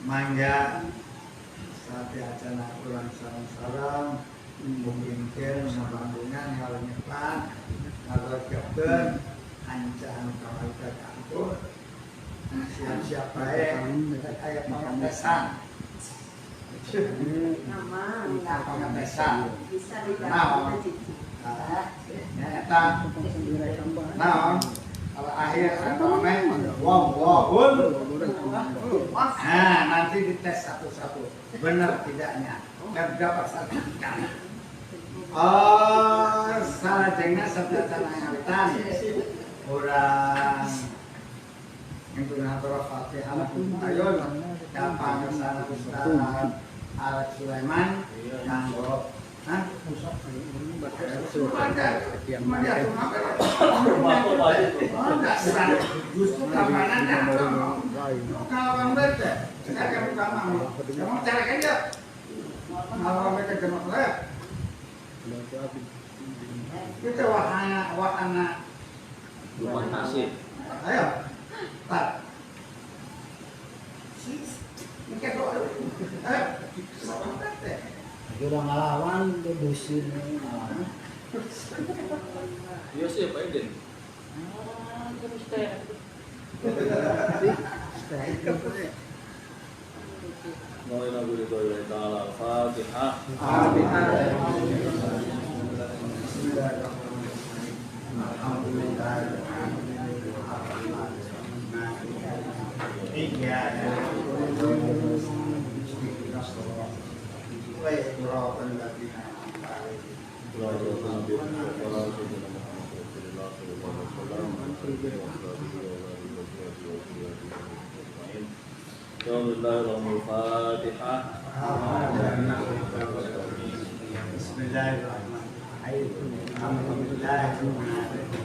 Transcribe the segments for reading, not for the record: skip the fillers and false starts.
Mangga sate acana kurang sarang-sarang mungkin nabandungan hal nyepan kalau kepen ancang kawal ke kampus siap-siap baik ayat pengetesan pengetesan nah kalau akhir nah nanti dites satu-satu benar tidaknya dan dapat sertifikat. Oh, salah jengna sabda tanah orang yang tuh Fatihah ayun dapat sana Ustaz Alex Sulaiman nganggo justru kapanannya kalau mereka saya kamu kamu cari aja kalau mereka jemak lep kita wahana nasib ayo tak mereka doa udah ngelawan tuh dusun iya sih Pak Eden mulai lagu itu ya ta'ala Fatihah Alhamdulillah Iya. Bismillahirrahmanirrahim. Bismillahirrahmanirrahim. Alhamdulillahirrahmanirrahim.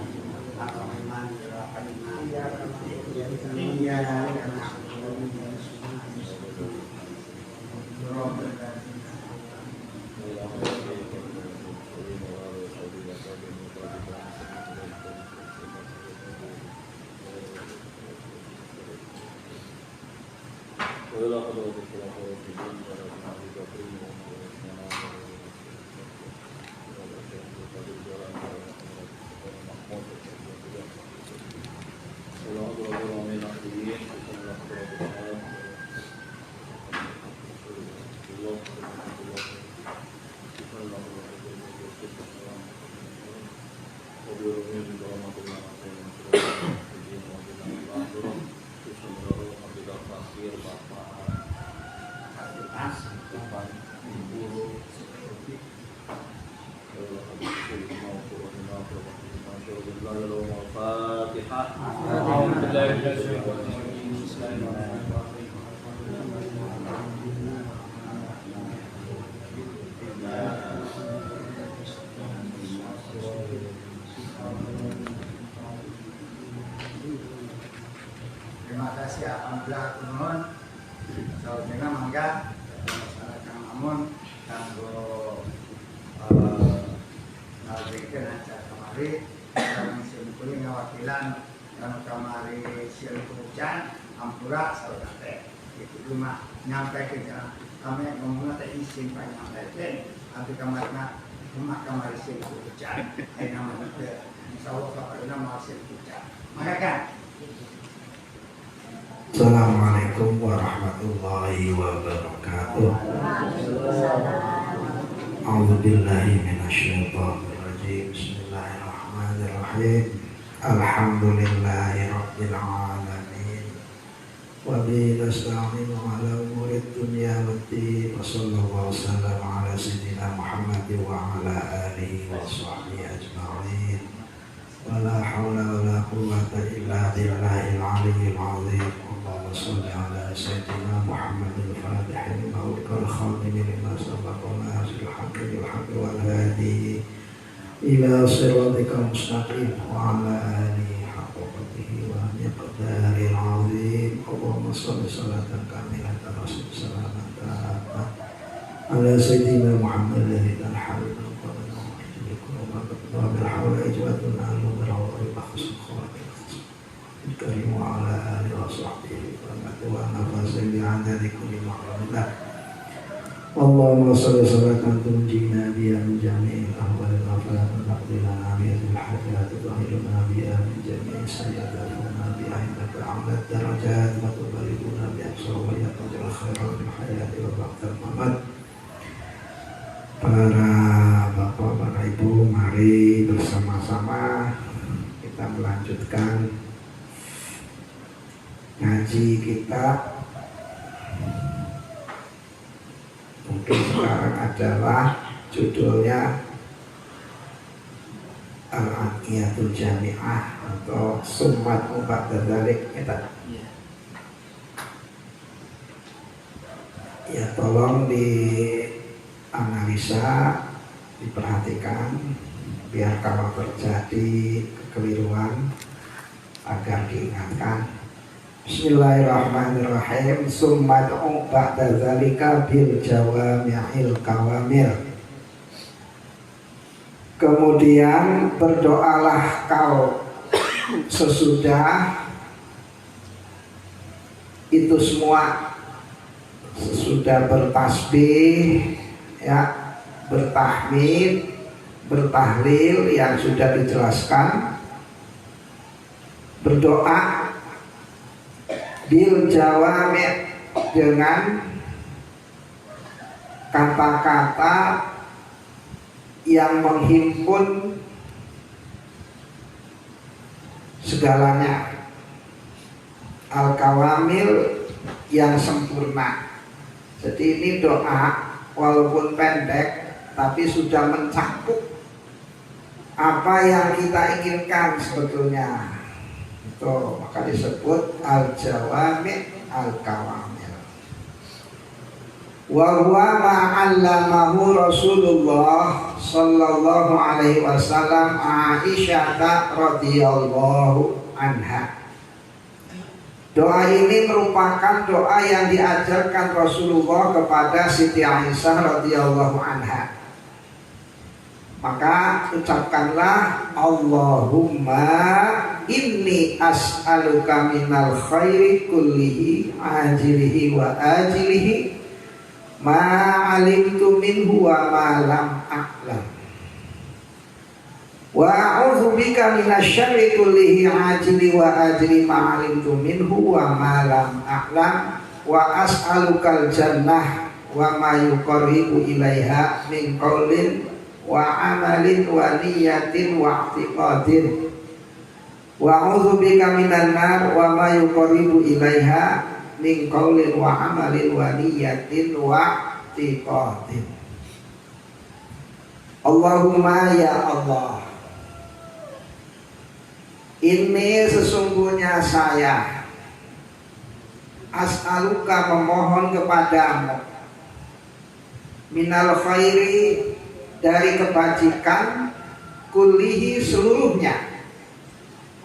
Terima kasih alhamdulillah nuhun. Saudara mangga masyarakat namun kanggo nalikeun acara kamari kami simpuli ngawakilan kanu kamari sieu hujan ampura saudara teh itu cuma nyampe ke kami ngomongna teh isin panyampaikan abdi kamarna cuma kamari sieu hujan aya nama teh insyaallah kabarna mau sieu hujan maka kan. Assalamualaikum warahmatullahi wabarakatuh. A'udzubillahi minasyaitonirrajim. Bismillahirrahmanirrahim. Alhamdulillahi rabbil alamin. Wa bihi nasta'inu ala umuri dunya waddin. Wa sallallahu wasallam ala sayyidina Muhammadin wa ala alihi wa sahbihi ajma'in. Wa la hawla wa la quwwata illa billahil aliyyil azim. صل على سيدنا محمد الفاتح لما أغلق الخاتم لما سبق وناصر الحق بالحق والهادي إلى صراطك المستقيم وعلى آله حق قدره ومقداره العظيم اللهم صل صلاة كاملة رسول سلاما تامة على سيدنا محمد الذي تنحل القدر ومن الحوائج وتنال بالعوائد بخص الخواتم الكريم وعلى آله وصحبه ونفس بعدد كل محرم. اللهم صل صلاة تنجينا بها من جميع الأهوال والآفات وتقضي لنا بها الحاجات وتطهرنا بها من جميع السيئات وترفعنا بها عندك أعلى الدرجات وتبلغنا بأقصى ويقضي الخيرات في الحياة وبعد الممات. Para bapak, para ibu, mari bersama-sama kita melanjutkan ngaji kita. Mungkin sekarang adalah judulnya Al-Aqiyatul Jami'ah atau Summat Ba'da Dzalik. Ya, tolong dianalisa, diperhatikan biar kalau terjadi kekeliruan agar diingatkan. Bismillahirrahmanirrahim. Summa du'u ba'da dzalika bil jawami'il kawamil. Kemudian berdoalah kau sesudah itu semua, sesudah bertasbih, ya, bertahmid, bertahlil yang sudah dijelaskan, berdoa bil jawami' dengan kata-kata yang menghimpun segalanya. al-kawamil yang sempurna. Jadi ini doa walaupun pendek tapi sudah mencakup apa yang kita inginkan sebetulnya. Itu maka disebut al-jawami' al-kawamil. Wa huwa ma'allamahu Rasulullah sallallahu alaihi wasallam Aisyah radhiyallahu anha. Doa ini merupakan doa yang diajarkan Rasulullah kepada Siti Aisyah radhiyallahu anha. Maka ucapkanlah Allahumma inni as'aluka minal khairi kullihi ajilihi wa ajilihi ma alimtu minhu wa ma lam a'lam wa a'udzu bika minasyarri kullihi ajili wa ajli ma alimtu minhu wa ma lam a'lam wa as'alukal jannah wa ma yuqarribu ilaiha min qaulin wa amalin wa niyatin wa i'tiqadin wa a'udzu bika minan nar wa ma yuqarribu ilaiha min qaulin wa amalin wa niyatin wa i'tiqadin. Allahumma ya Allah, ini sesungguhnya saya as'aluka memohon kepadamu minal khairi dari kebajikan kullihi seluruhnya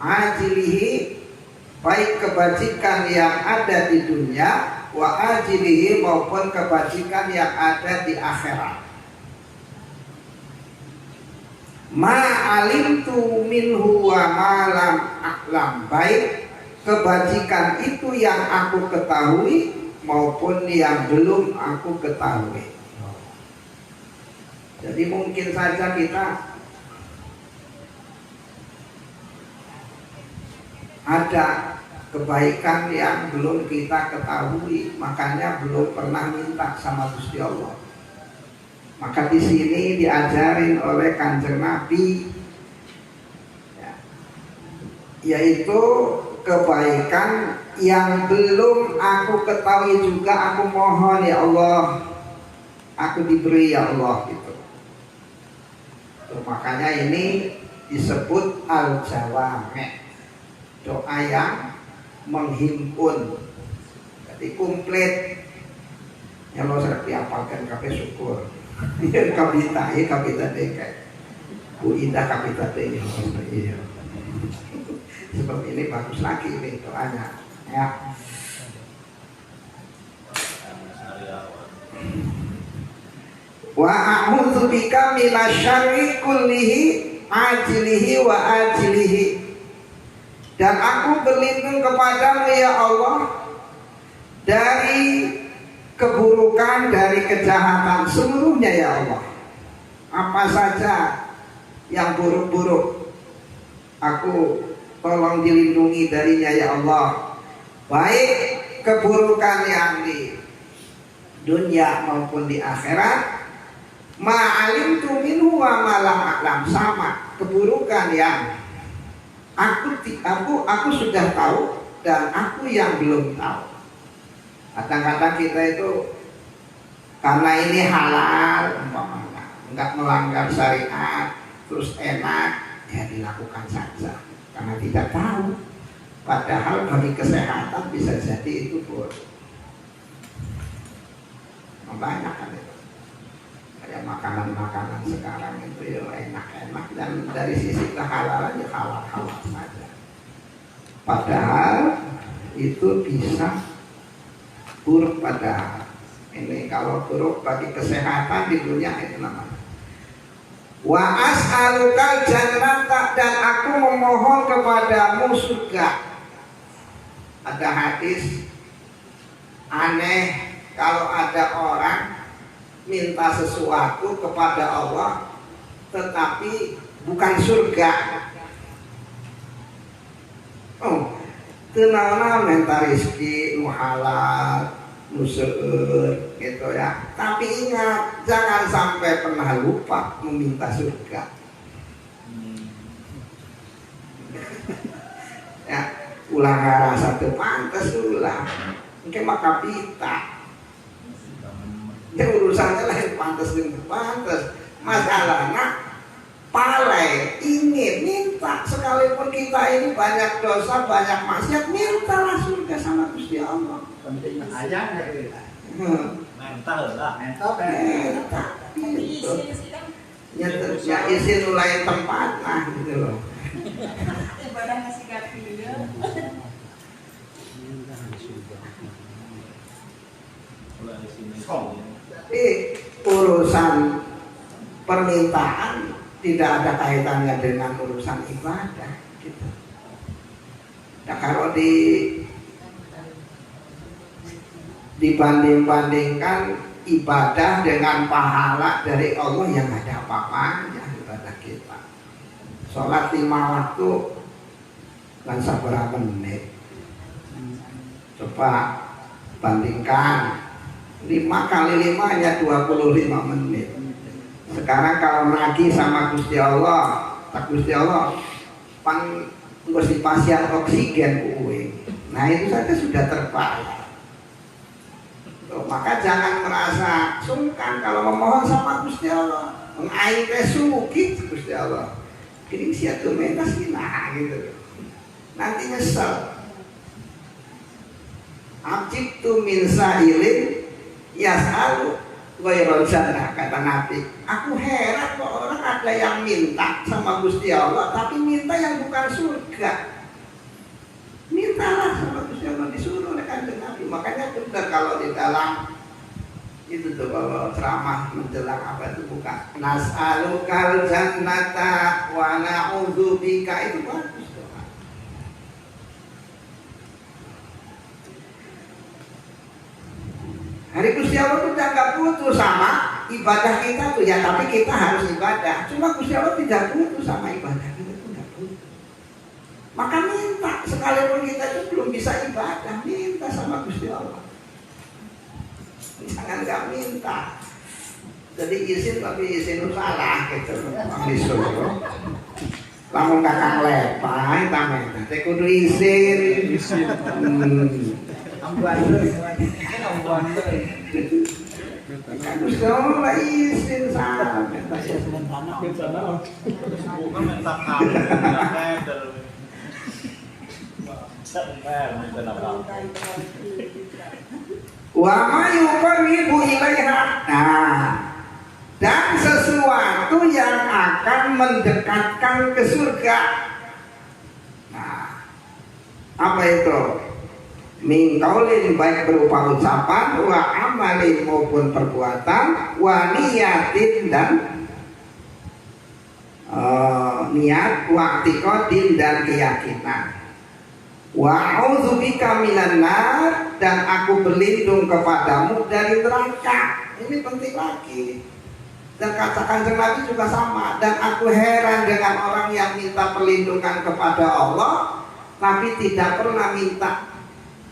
ajilihi baik kebajikan yang ada di dunia wa ajilihi maupun kebajikan yang ada di akhirat. Ma alimtu minhu wa ma lam a'lam, baik kebajikan itu yang aku ketahui maupun yang belum aku ketahui. Jadi mungkin saja kita ada kebaikan yang belum kita ketahui, makanya belum pernah minta sama Gusti Allah. Maka di sini diajarin oleh Kanjeng Nabi, yaitu kebaikan yang belum aku ketahui juga aku mohon ya Allah, aku diberi ya Allah gitu. Makanya ini disebut al-jawami', doa yang menghimpun, jadi komplit. Ya lo serap diapalkan kabeh syukur. Iya kapita dekai. Bu Indah kapita dekai. Iya. Seperti ini bagus lagi ini doanya. Ya. Wa a'udzu bika minasyarri kullihi ajlihi wa ajlihi. Dan aku berlindung kepadamu ya Allah dari keburukan, dari kejahatan seluruhnya ya Allah. Apa saja yang buruk-buruk aku tolong dilindungi darinya ya Allah. Baik keburukan yang di dunia maupun di akhirat. Ma'alimtu minhu wa ma lam a'lam, sama keburukan yang aku sudah tahu dan aku yang belum tahu. Kadang-kadang kita itu karena ini halal, enggak melanggar syariat, terus enak, ya dilakukan saja karena tidak tahu. Padahal bagi kesehatan bisa jadi itu buruk. Banyak kan itu. Kayak makanan-makanan sekarang itu ya enak-enak, dan dari sisi kehalalan ya halal-halal saja. Padahal itu bisa buruk padahal. Ini kalau buruk bagi kesehatan di dunia itu namanya. Wa as'alukal jannata, dan aku memohon kepadamu surga. Ada hadis aneh kalau ada orang minta sesuatu kepada Allah tetapi bukan surga. Oh, tenang minta rezeki nu halal, nu seueur gitu ya. Tapi ingat, jangan sampai pernah lupa meminta surga. Ya, ulah ngarasa teu pantes ulah engke maka pita teh urusannya lain pantes jeung pantes masalahna palai ingin minta sekalipun kita ini banyak dosa banyak maksiat mintalah surga sama Gusti Allah penting aja dari mental lah. mental gitu. Ya izin mulai tempat nah gitu loh. Ibadah ngasih gapi ya. Mulai di sini. Tapi urusan permintaan tidak ada kaitannya dengan urusan ibadah gitu. Nah kalau dibanding-bandingkan ibadah dengan pahala dari Allah yang ada apa-apanya ibadah kita. Sholat 5 waktu dan seberapa menit. Coba bandingkan 5 kali 5 hanya 25 menit. Sekarang kalau nagih sama Gusti Allah, tak Gusti Allah pan ngurus pasien oksigen kuwe. Nah itu saja sudah terbayar. Maka jangan merasa sungkan kalau memohon sama Gusti Allah. Mengaing teh sugih Gusti Allah. Kirim siatu menas nah gitu. Nanti nyesel. Abjiktu min sa'ilin yas'alu ghairal jannah kata Nabi. Aku heran kok orang ada yang minta sama Gusti Allah tapi minta yang bukan surga. Mintalah sama Gusti Allah disuruh oleh Kanjeng Nabi. Makanya benar kalau di dalam itu tuh kalau ceramah menjelang apa itu bukan nas'alukal jannata wa na'udzubika itu bagus doa. Hari Gusti Allah itu tidak butuh sama ibadah kita tuh ya, tapi kita harus ibadah. Cuma Gusti Allah tidak butuh sama ibadah kita itu tidak butuh. Maka minta, sekalipun kita itu belum bisa ibadah, minta sama Gusti Allah. Jangan nggak minta. Jadi izin tapi izin salah gitu, disuruh. Lamun kakang lepai, tamen, teh kudu izin. ambuan deui ambuan deui Gusti Allah izin salah. Bukan minta kamu, minta Wa ma yuqarribu ilaiha. Nah, dan sesuatu yang akan mendekatkan ke surga. Nah, apa itu? Min qaulin baik berupa ucapan wa amalin maupun perbuatan wa niyatin dan niat wa i'tiqadin dan keyakinan. Wa a'udzubika minan nar dan aku berlindung kepadamu dari neraka. Ini penting lagi. Dan kata Kanjeng Nabi juga sama. Dan aku heran dengan orang yang minta perlindungan kepada Allah tapi tidak pernah minta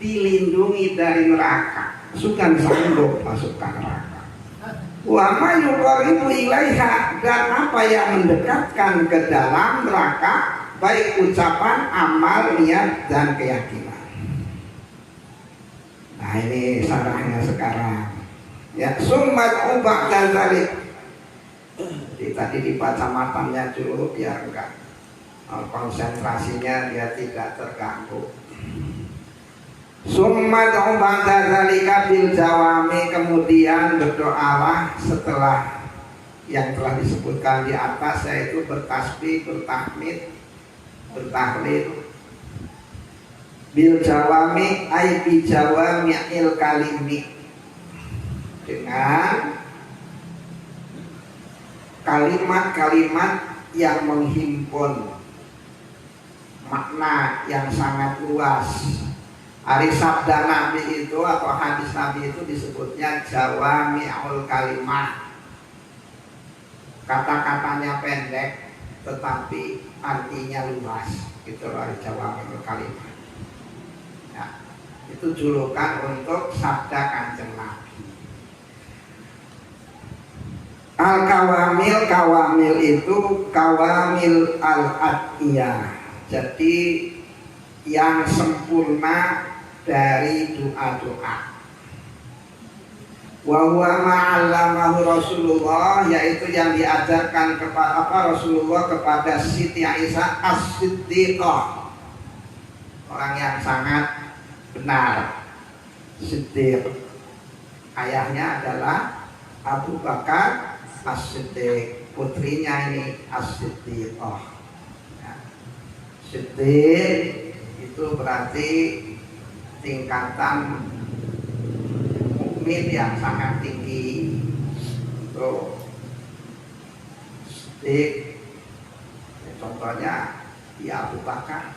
dilindungi dari neraka. Sukan sanggup masuk ke neraka. Wa ma yuqarribu ilaiha dan apa yang mendekatkan ke dalam neraka baik ucapan, amal, niat, dan keyakinan. Nah ini sarahnya sekarang. Ya, summat ubah dan zalik. Tadi dibaca matanya dulu biar enggak konsentrasinya dia tidak terganggu. Summat ubah dan zalika bil jawami kemudian berdoalah setelah yang telah disebutkan di atas yaitu bertasbih, bertahmid, bertahlil bil jawami ay bi jawami'il kalimi dengan kalimat-kalimat yang menghimpun makna yang sangat luas. Ari sabda Nabi itu atau hadis Nabi itu disebutnya jawami'ul kalimah. Kata-katanya pendek tetapi artinya luas. Itu dari jawami'ul kalimah. Ya, itu julukan untuk sabda Kanjeng Nabi. Al-kawamil, kawamil itu kawamil al-adiyah. Jadi yang sempurna dari doa-doa. Wa huwa ma'allamahu Rasulullah, yaitu yang diajarkan kepada Rasulullah kepada Siti Aisyah As-Siddiqah, orang yang sangat benar. Siddiq, ayahnya adalah Abu Bakar As-Siddiq, putrinya ini As-Siddiqah. Nah, Siddiq itu berarti tingkatan mukmin yang sangat tinggi. Itu Siddiq, contohnya ya Abu Bakar.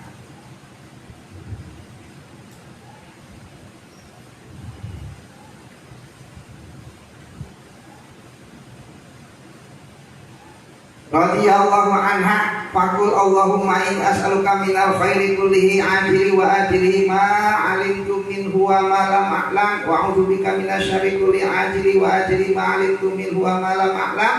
Radhiyallahu anha, faqul Allahumma in as'aluka minal khairi kullihi ajili wa ajili ma 'alimtu minhu wa ma lam a'lam wa a'udzu bika minasyarri kulli ajili wa ajili ma 'alimtu minhu wa ma lam a'lam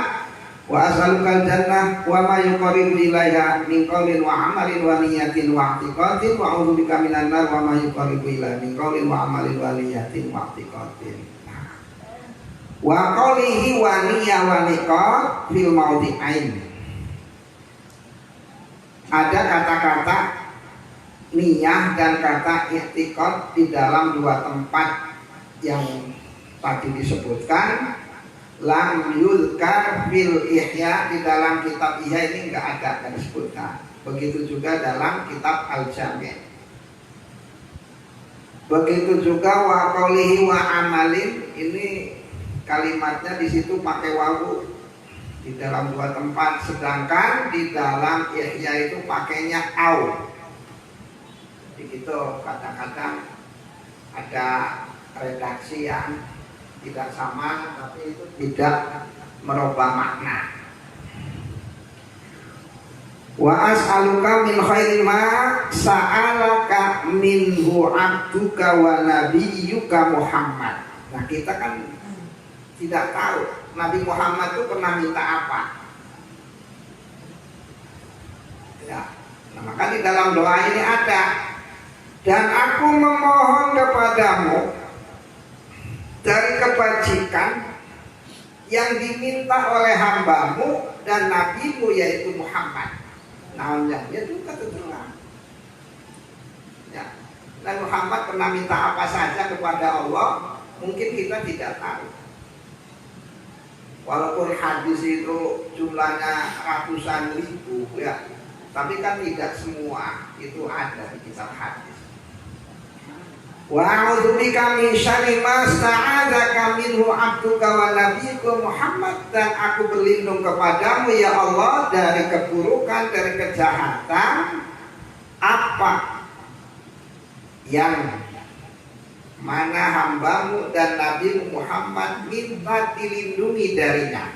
wa as'aluka al-jannah wa ma yuqarribu ilaiha min qawlin wa 'amalin wa niyatin wa i'tiqadin wa a'udzu bika minan nar wa ma yuqarribu ilaiha min qawlin wa 'amalin wa niyatin wa i'tiqadin. Wa qawlihi wa niyah wa niqat fil mawdi'ain. Ada kata-kata niyah dan kata i'tiqad di dalam dua tempat yang tadi disebutkan. Lam yuzkar fil ihya, di dalam kitab ihya ini enggak ada disebutkan. Begitu juga dalam kitab al-jami'. Begitu juga wa qawlihi wa amalin, ini kalimatnya di situ pakai wawu di dalam dua tempat, sedangkan di dalam ihya itu pakainya au. Begitu, kadang-kadang ada redaksi yang tidak sama, tapi itu tidak merubah makna. Wa as'aluka min khairi ma sa'alaka minhu abduka wa nabiyyuka Muhammad. Nah, kita kan tidak tahu Nabi Muhammad itu pernah minta apa. Ya, nah, maka di dalam doa ini ada, dan aku memohon kepadamu dari kebajikan yang diminta oleh hambamu dan nabimu yaitu Muhammad. Namanya dia juga terang. Ya, dan Muhammad pernah minta apa saja kepada Allah, mungkin kita tidak tahu. Walaupun hadis itu jumlahnya ratusan ribu ya, tapi kan tidak semua itu ada di kitab hadis. Wa a'udzubika min syarri ma sta'adzaka minhu 'abduka wa nabiyyuka Muhammad, dan aku berlindung kepadamu ya Allah dari keburukan, dari kejahatan apa yang mana hambamu dan Nabi Muhammad minta dilindungi darinya.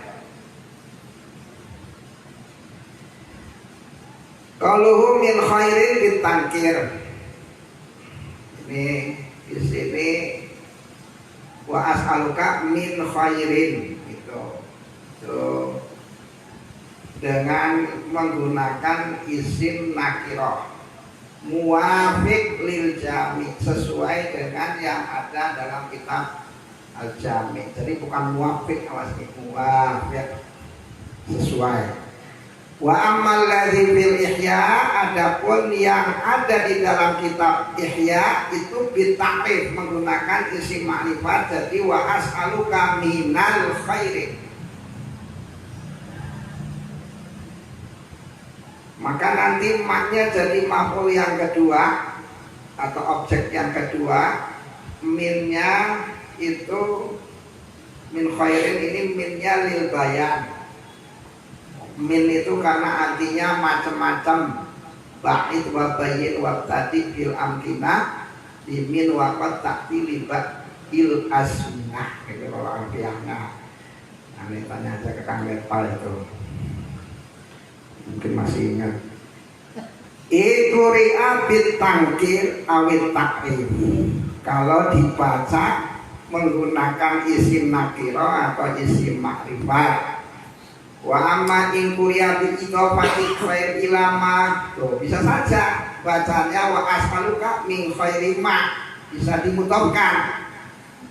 Qaluhu min khairin ditangkir. Ini di sini wa as'aluka min khairin gitu. Tuh, dengan menggunakan isim nakirah muwafiq lil jami', sesuai dengan yang ada dalam kitab al-jami'. Jadi bukan muwafiq, awas nih, muwafiq, sesuai. Wa ammal ladzi fil ihya, adapun yang ada di dalam kitab ihya itu bita'rif, menggunakan isim ma'rifat, jadi wa as'aluka minal khairin. Maka nanti maknya jadi maf'ul yang kedua atau objek yang kedua. Minnya itu min khairin, ini minnya lil bayan. Min itu karena artinya macam-macam. Ba'id wa bayyin wa tadi bil amkinah, di min wa qad ta'ti libat il asnah. Itu kalau artinya. Nah, ini tanya aja ke Kang Lepal itu, mungkin masih ingat. Itu ri'abit tangkir awit takrif, kalau dibaca menggunakan isim nakiro atau isim makrifat. Wa amma in kuliah bil idhofati khair ilama, tuh bisa saja bacanya wa as'aluka min khairi ma, bisa dimutofkan.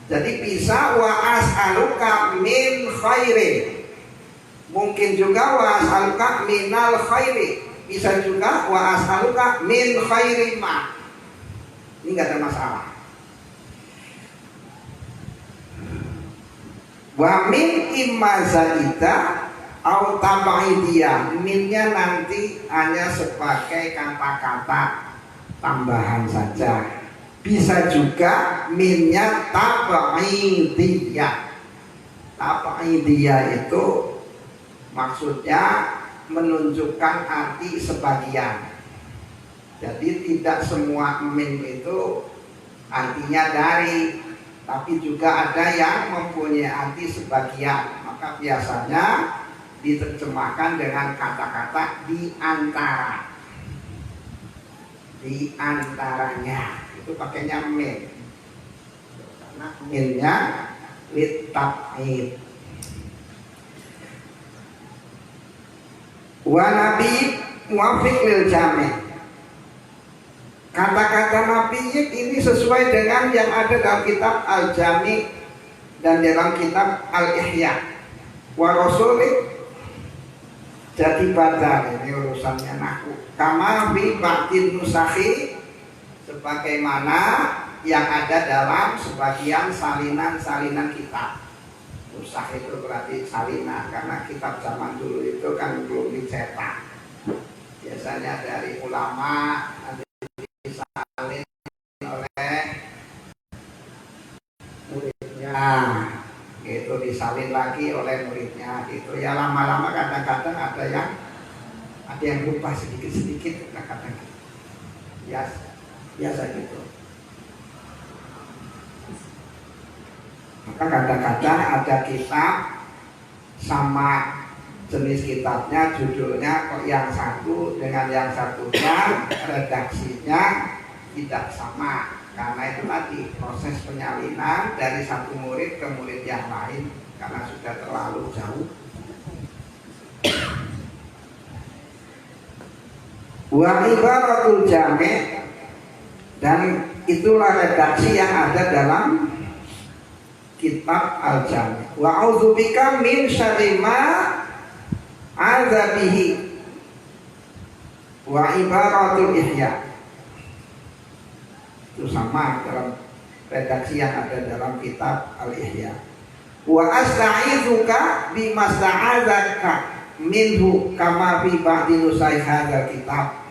Jadi bisa wa as'aluka min khairi, mungkin juga wa as'aluka minal khairi, bisa juga wa as'aluka min khairi ma. Ini nggak ada masalah. Wa min imma zaida au tabaidiyah, minnya nanti hanya sebagai kata-kata tambahan saja. Bisa juga minnya tabaidiyah. Tabaidiyah itu maksudnya menunjukkan arti sebagian. Jadi tidak semua min itu artinya dari, tapi juga ada yang mempunyai arti sebagian. Maka biasanya diterjemahkan dengan kata-kata di antara, di antaranya, itu pakainya min, karena minnya litab'id. Wa nabi muwafiq lil jami', kata-kata nabi ini sesuai dengan yang ada dalam kitab Al-Jami' dan dalam kitab Al-Ihya. Wa rasulik, jadi baca, ini urusannya nahu. Kama fi ba'din nusakhi, sebagaimana yang ada dalam sebagian salinan-salinan kitab. Nusakh itu berarti salinan, karena kitab zaman dulu itu kan belum dicetak. Biasanya dari ulama nanti disalin oleh muridnya, itu disalin lagi oleh muridnya. Itu ya lama-lama kadang-kadang ada yang lupa sedikit-sedikit kadang-kadang. Biasa gitu. Maka kadang-kadang ada kitab sama jenis kitabnya, judulnya kok yang satu dengan yang satunya redaksinya tidak sama. Karena itu tadi proses penyalinan dari satu murid ke murid yang lain, karena sudah terlalu jauh. Wa ibaratul jami', dan itulah redaksi yang ada dalam kitab Al-Jami'. Wa a'udzubika min syarri ma azabihi, wa ibaratul ihya, itu sama dalam redaksi yang ada dalam kitab Al-Ihya. Wa asta'idzuka bimasta'adzaka minhu kama fi ba'di nusai hadzal kitab.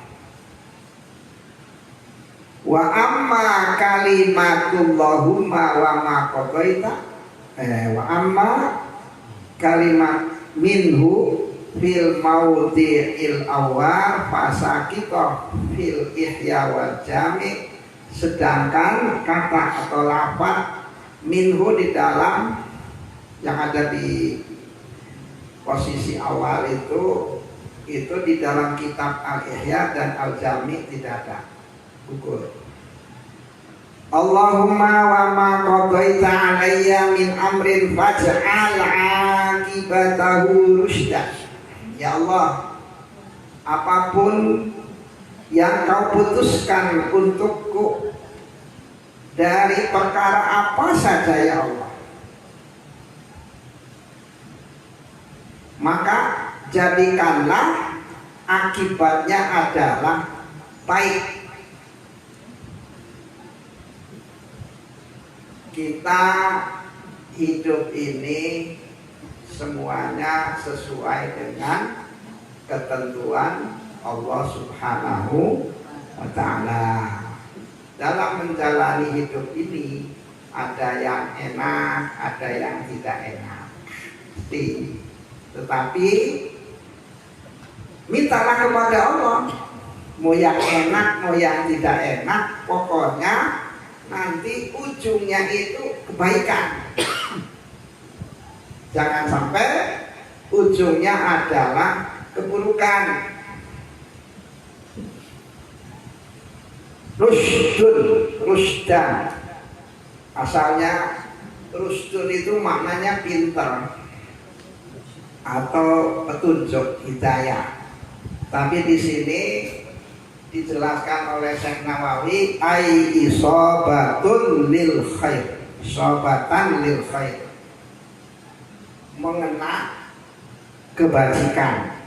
Wa amma kalimatullahumma wa ma qadaita, wa amma kalimat minhu fil maudhi'il awwal fasaqita fil ihya wal jami', sedangkan kata atau lafaz minhu di dalam yang ada di posisi awal itu di dalam kitab Al-Ihya dan Al-Jami' tidak ada. Gugur. Allahumma wa ma qadaita alayya min amrin faj'al akibatahu rusyda. Ya Allah, apapun yang kau putuskan untukku dari perkara apa saja ya Allah, maka jadikanlah akibatnya adalah baik. Kita hidup ini semuanya sesuai dengan ketentuan Allah Subhanahu wa ta'ala. Dalam menjalani hidup ini ada yang enak, ada yang tidak enak. Tetapi mintalah kepada Allah, mau yang enak, mau yang tidak enak, pokoknya nanti ujungnya itu kebaikan. Jangan sampai ujungnya adalah keburukan. Rusdan, asalnya rusdun itu maknanya pintar. atau petunjuk hidayah. Tapi di sini dijelaskan oleh Syekh Nawawi ai isobatun lil khair, isobatan lil khair, mengena kebajikan.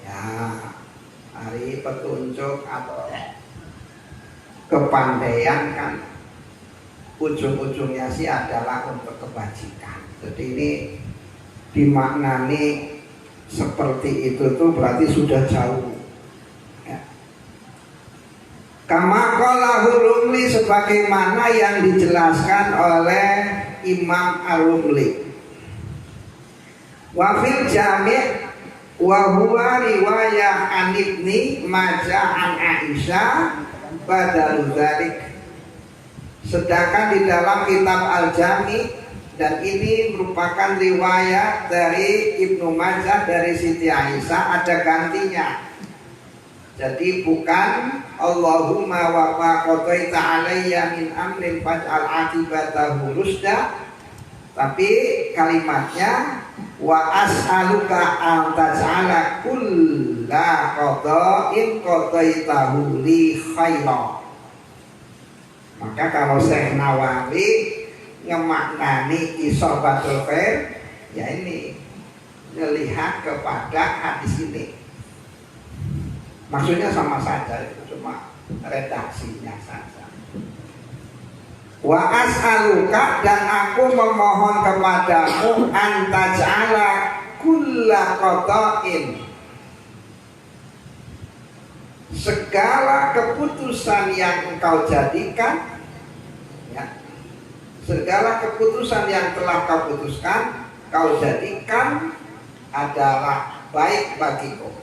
Ya, hari petunjuk atau kepandaian kan ujung-ujungnya sih adalah untuk kebajikan. Jadi ini dimaknani seperti itu tuh berarti sudah jauh. Ya. Kama qala Rumli, sebagaimana yang dijelaskan oleh Imam Ar-Rumli. Wa fil jami' wa huwa riwayah an Ibni Majah an Aisyah badalu dzalik. Sedangkan di dalam kitab Al-Jami' dan ini merupakan riwayat dari Ibnu Majah dari Siti Aisyah, ada gantinya. Jadi bukan Allahumma wa ma qadaita alayya min amrin faj'al aqibatahu rusda, tapi kalimatnya wa as'aluka an taj'ala kulla qada'in qadaitahu li khaira. Maka kalau Syekh Nawawi ngemaknani isobatul khair, ya ini melihat kepada hadis ini. Maksudnya sama saja, itu cuma redaksinya saja. Wa as'aluka, dan aku memohon kepadamu antaj'ala kulla qada'in, segala keputusan yang engkau jadikan, ya, segala keputusan yang telah kau putuskan, kau jadikan adalah baik bagiku.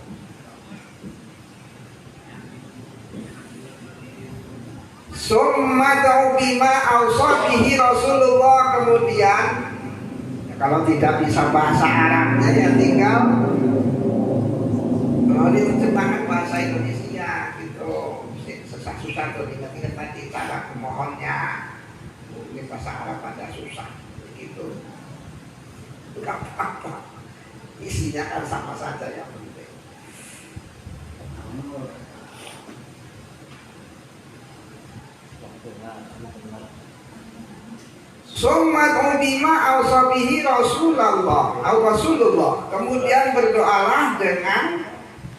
Summa bima awsa bihi Rasulullah, kemudian ya, kalau tidak bisa bahasa Arabnya ya tinggal kalau diterjemahkan bahasa Indonesia gitu. Susah-susah tuh ingat-ingat tadi cara memohonnya. Mungkin bahasa Arab pada susah begitu. Enggak apa-apa, isinya kan sama saja yang penting. Summa bima awsabihi Rasulullah, kemudian berdoalah dengan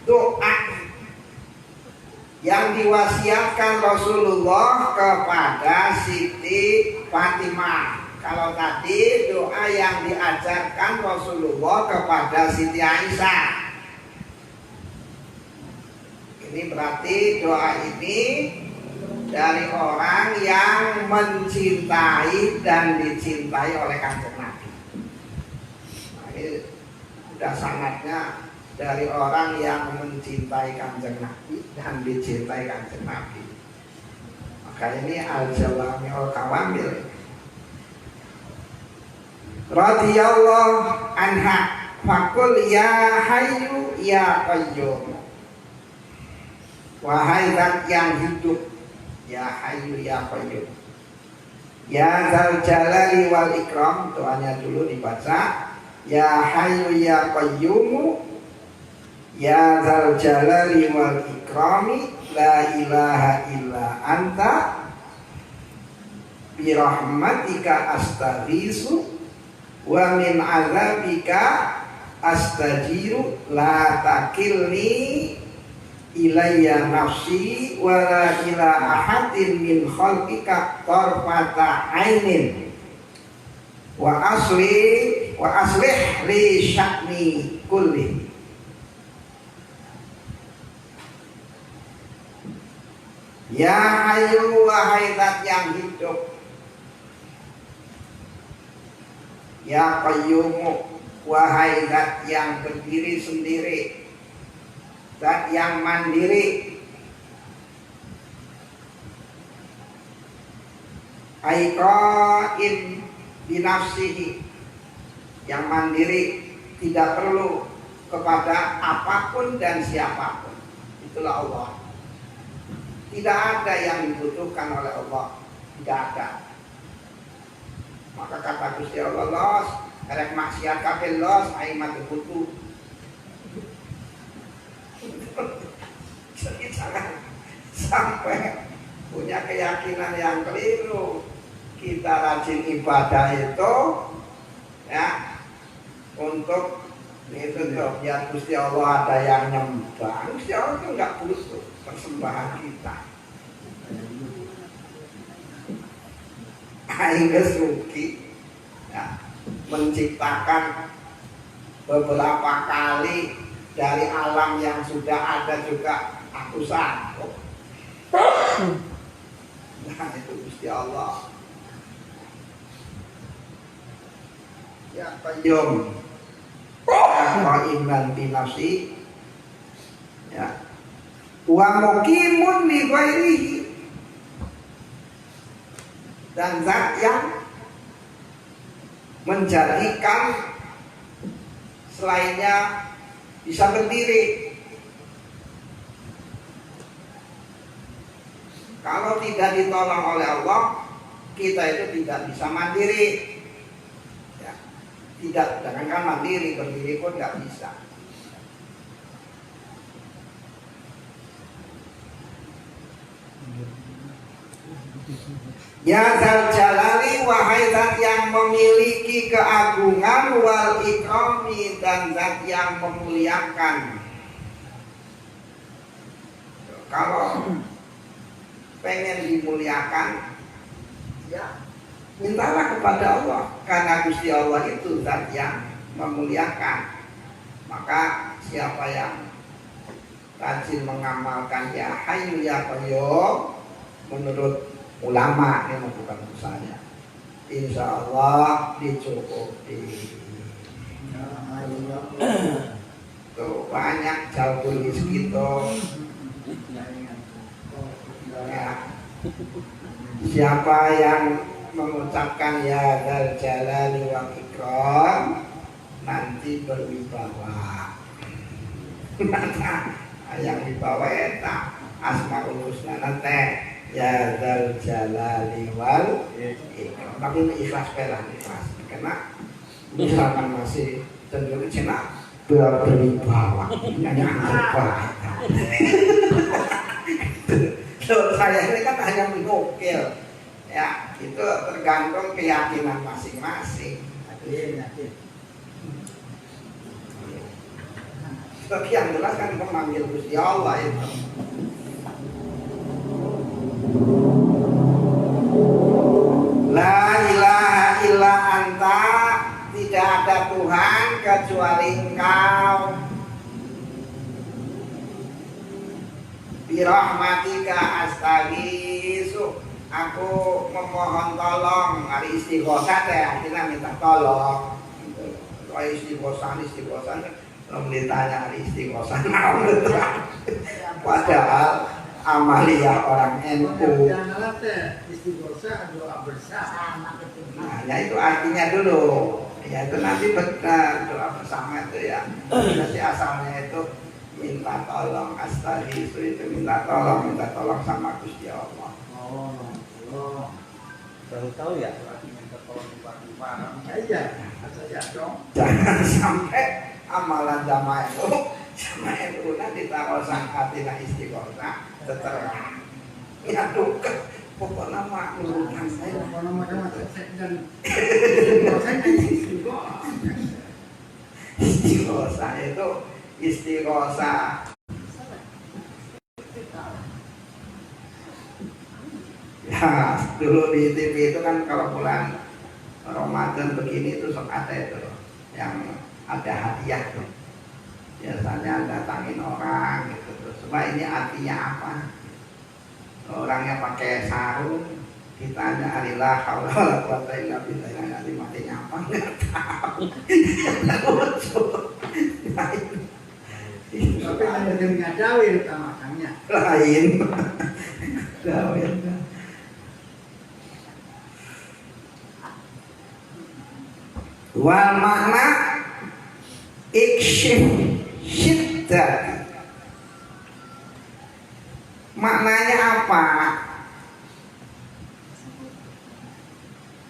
doa yang diwasiatkan Rasulullah kepada Siti Fatimah. Kalau tadi doa yang diajarkan Rasulullah kepada Siti Aisyah, ini berarti doa ini dari orang yang mencintai dan dicintai oleh Kanjeng Nabi. Nah, ini sudah sangatnya dari orang yang mencintai Kanjeng Nabi dan dicintai Kanjeng Nabi. Maka ini al-jawami'ul kawamil. Radhiyallahu anha, faqul ya hayyu ya qayyum, wahai zat yang hidup, ya hayyu ya qayyum, ya dzal jalali wal ikram. Doanya dulu dibaca ya hayyu ya qayyum, ya dzal jalali wal ikrami, la ilaha illa anta, bi rahmatika astaghiitsu wa min azabika astajiru, la takilni ilayya nafsi wa la ila ahadin min khalqika tarfata ainin, wa aslih li sya'ni kulli. Ya hayyu, wahai zat yang hidup, ya qayyumu, wahai zat yang berdiri sendiri, zat yang mandiri, aiqain binafsihi, yang mandiri, tidak perlu kepada apapun dan siapapun. Itulah Allah. Tidak ada yang dibutuhkan oleh Allah, tidak ada. Maka kata Gusti Allah los, erek maksiat kabeh los, aing mati kutu. Jadi jangan sampai punya keyakinan yang keliru. Kita rajin ibadah itu ya untuk itu tuh biar Gusti Allah ada yang nyembah. Gusti Allah itu nggak butuh persembahan kita. Aing suki ya, menciptakan beberapa kali dari alam yang sudah ada juga aku sanggup. Nah itu Gusti Allah. Ya Qayyum Qaiman binafsi ya wa muqimun li ghairihi, dan zat yang menjadikan selainnya bisa berdiri. Kalau tidak ditolong oleh Allah, kita itu tidak bisa mandiri. Tidak, jangankan mandiri, berdiri pun nggak bisa. Ya Dzal Jalali, wahai zat yang memiliki keagungan, wal ikrami, dan zat yang memuliakan. Kalau pengen dimuliakan, ya mintalah kepada Allah, karena Gusti Allah itu zat yang memuliakan. Maka siapa yang rajin mengamalkan ya Hayyu ya Qayyum, menurut ulama, ini bukan saya, insya Allah dicukupi. Tuh banyak jalur rezeki tuh ya. Siapa yang mengucapkan ya Dzal Jalali wal Ikram nanti berwibawa. Yang dibawa eta Asmaul Husna nanti ya Dzal Jalali wal Ikram. Tapi ini ikhlas pelan, ikhlas. Karena misalkan masih cenderung cina berwibawa, hanya apa? Saya ini kan hanya menukil. Ya, itu tergantung keyakinan masing-masing. Tapi yang jelas kan memanggil Gusti Allah itu. La ilaha illa anta, tidak ada Tuhan kecuali Engkau. Birahmatika astaghiitsu, aku memohon tolong. Hari istighosah teh artinya minta tolong. Kalau istighosah belum ditanya hari istighosah naon. Padahal amalia orang NU. Istighosah doa bersama. Nah, ya itu artinya dulu. Ya itu nanti benar doa bersama itu ya. Nanti asalnya itu minta tolong, astaghiitsu itu minta tolong sama Gusti Allah. Oh, Baru tahu ya. berarti minta tolong bareng aja, saja dong. Jangan sampai amalan jamaah itu nanti taruh sangkatina istighosah terserah. Ya tuh pokoknya makluman saya. Pokoknya macam-macam dan Istighosah itu istighosah. Ya, dulu di TV itu kan kalau bulan Ramadan begini itu sok ada itu yang ada hadiah tuh. Biasanya datangin orang gitu terus. Coba ini artinya apa? Orangnya pakai sarung, kita hanya arilah haula wala quwata illa billah, nanti matinya apa enggak tahu. tapi ada yang ngadawin makannya. Lain. Dawin. Wal makna ikshif syiddat. Maknanya apa?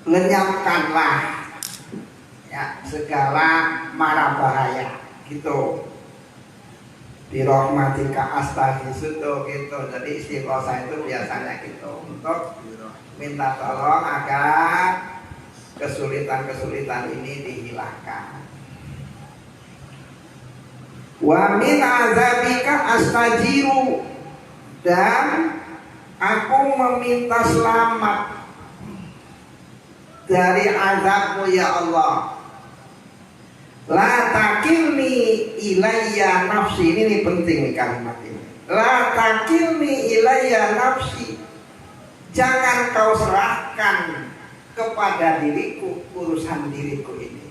lenyapkanlah ya segala mara bahaya gitu. Birahmatika astaghiitsu gitu. Jadi istighosa itu biasanya gitu untuk minta tolong agar kesulitan-kesulitan ini dihilangkan. Wa min azabika astajiru, dan aku meminta selamat dari azabmu ya Allah. La takilni ilayya nafsi, ini penting nih kalimat ini. La takilni ilayya nafsi, jangan kau serahkan kepada diriku urusan diriku ini.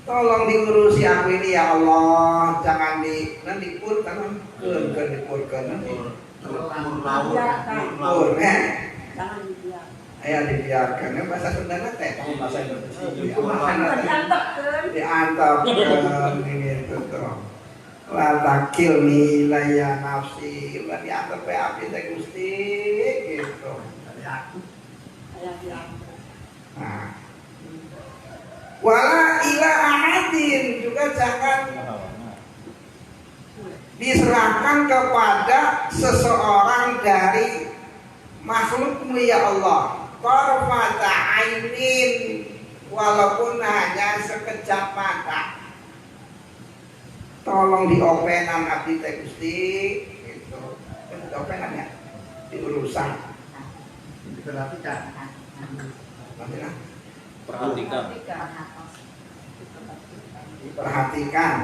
Tolong diurusi aku ini ya Allah, jangan dipurkan nanti. Jangan dibiarkan. Ya dibiarkan, bahasa Sunda teh, bahasa Indonesia diantap ini itu tuh. La takilni ilayya nafsi, la diantap api teh Gusti gitu. Nah. Wala ila ahadin, juga jangan diserahkan kepada seseorang dari makhlukmu ya Allah. Tarfata ainin, walaupun hanya sekejap mata. Tolong diopenan abdi teh Gusti gitu. Diopenan ya, diurusan. Diperhatikan. Diperhatikan.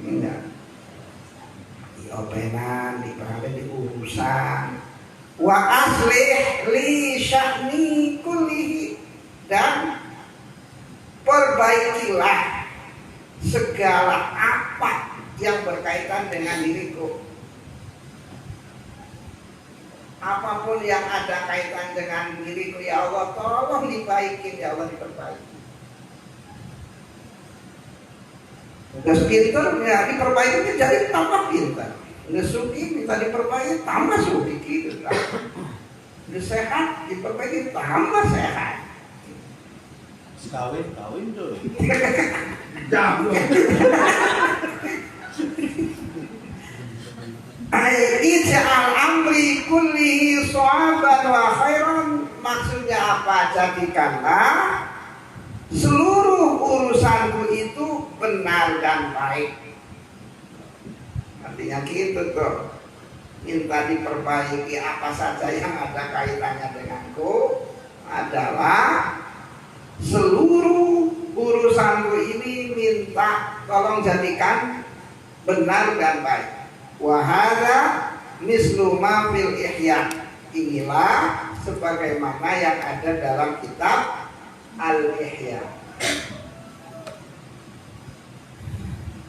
Ya. Diopenan, diperhatikan, diurusan. Wa aslih li sya'ni kullihi, dan perbaikilah segala apa yang berkaitan dengan diriku. Apapun yang ada kaitan dengan diriku ya Allah, tolong dibaikin ya Allah, diperbaiki. Terus pintar ya diperbaiki, jadi tambah pintar. Udah suki minta diperbaiki, tambah suki gitu. Udah sehat diperbaiki, tambah sehat. Kawin tuh. Jauh. Ij'al amri kullihi shawaban wa khairan, maksudnya apa? Jadikanlah seluruh urusanku itu benar dan baik. Artinya gitu tuh, minta diperbaiki apa saja yang ada kaitannya denganku adalah seluruh urusanku ini minta tolong jadikan benar dan baik. Wahada mislu ma fil ihya, inilah sebagaimana yang ada dalam kitab Al-Ihya.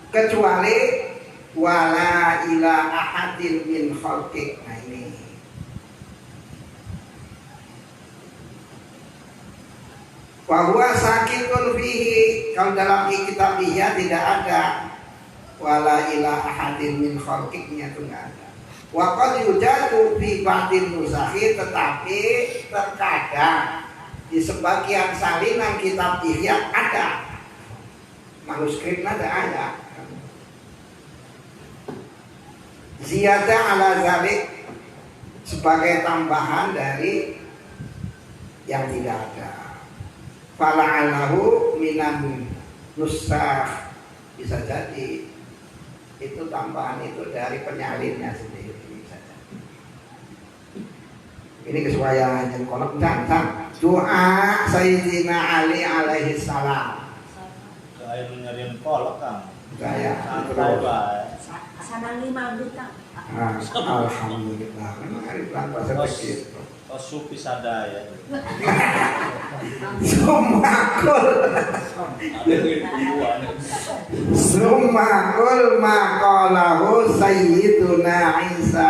Kecuali wala ila ahadin min khalqik. Nah ini bahwa sakitun fihi, kalau dalam kitab Ihya tidak ada wala ila ahadin min khalqiknya, itu enggak ada. Wa qad yujadu fi ba'din nusakhi, tetapi terkadang di sebagian salinan kitab Ihya ada, manuskripnya ada ziyadah ala zalik, sebagai tambahan dari yang tidak ada. Fala'alahu minan nusakh, bisa jadi itu tambahan itu dari penyalinnya sendiri saja. Ini kesesuaian yang kolom dan doa Sayyidina Ali alaihi salam. Saya nyariin kolok kan. Saya Santai bae. Sana 5 menit Kang. Alhamdulillah. Memang hari berapa seperti itu. Oh supi sadaya. Sumakul maqalahu Sayyiduna Isa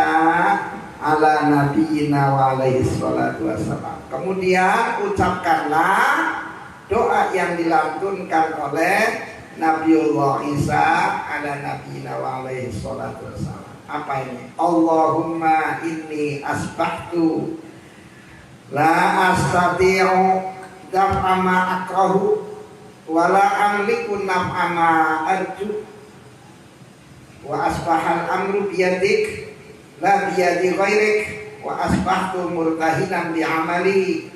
ala nabiyina wa alaihi salatu wassalam. Kemudian ucapkanlah doa yang dilantunkan oleh Nabiullah Isa ala nabiyina wa alaihi salatu wassalam. Apa ini? Allahumma inni asbahtu La astati'u daf'a ma akrahu wala amliku naf'a ma arju wa asbahal amru biyadik la biyadi ghairik wa asbahtu murtahinan bi amali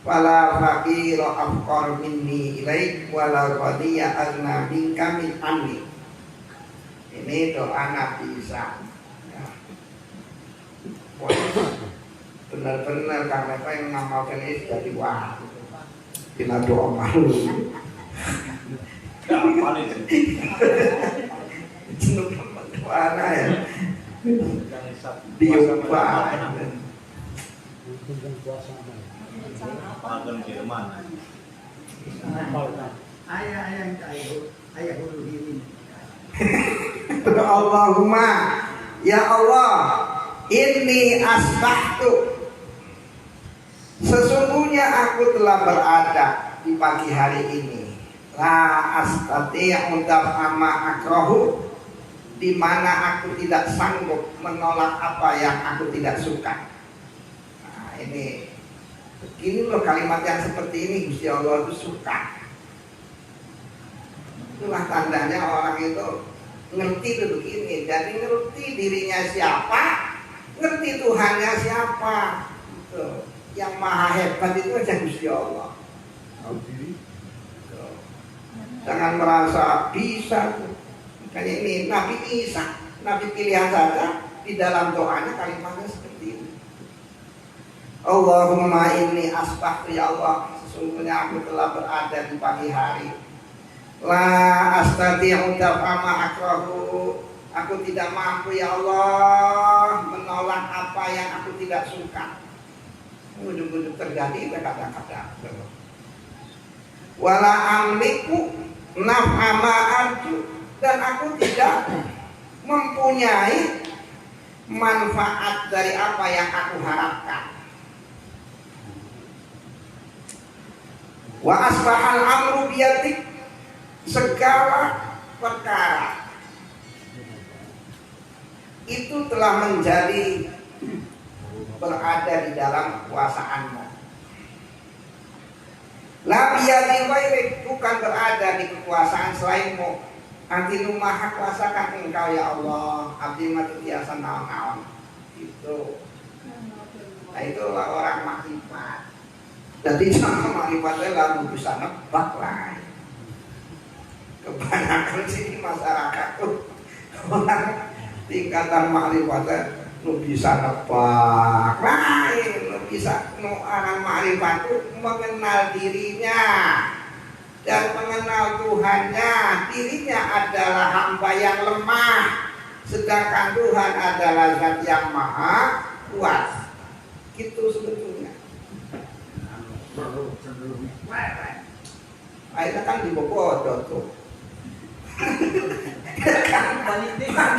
wala faqira afqar minni ilaik wala qadiya agna minka min anni. Ini doa Nabi Isa ya. Benar-benar karena apa yang ngamalkan ini jadi wah kita doa malu mana ya diubah ayah hulu ini. Allahumma ya Allah inni asbahtu, sesungguhnya aku telah berada di pagi hari ini. La astati'u daf'ama akrahu, di mana aku tidak sanggup menolak apa yang aku tidak suka. Nah, ini begini loh kalimat yang seperti ini Gusti Allah itu suka. Itulah tandanya orang itu ngerti itu begini. Jadi ngerti dirinya siapa, ngerti Tuhannya siapa. Tuh. Yang maha hebat itu aja Gusti Allah. Jangan merasa bisa. Makanya ini Nabi Isa, Nabi pilihan saja, di dalam doanya kalimatnya seperti ini. Allahumma inni asbahtu ya Allah, sesungguhnya aku telah berada di pagi hari. La astati'u daf'ama akrahu, aku tidak mampu ya Allah menolak apa yang aku tidak suka. Ujung-ujung terjadi kata-kata. Wala amliku naf'a ma arju, dan aku tidak mempunyai manfaat dari apa yang aku harapkan. Wa asbahal amru biyadik, segala perkara itu telah menjadi berada di dalam kekuasaanmu. La biyadi ghairik, bukan berada di kekuasaan selainmu. Antinu maha kuasakan engkau ya Allah, abdi mati biasa naon-naon. Itu. Nah itulah orang makrifat. Jadi sama makrifatnya lalu bisa nebak lah. Kebanyakan sini masyarakat tuh orang tingkatan makrifatnya lu bisa nebak lain, lu bisa orang makrifat itu mengenal dirinya dan mengenal Tuhannya. Dirinya adalah hamba yang lemah, sedangkan Tuhan adalah zat yang maha kuat. Gitu sebetulnya. Akhirnya kan di Bogodo tuh.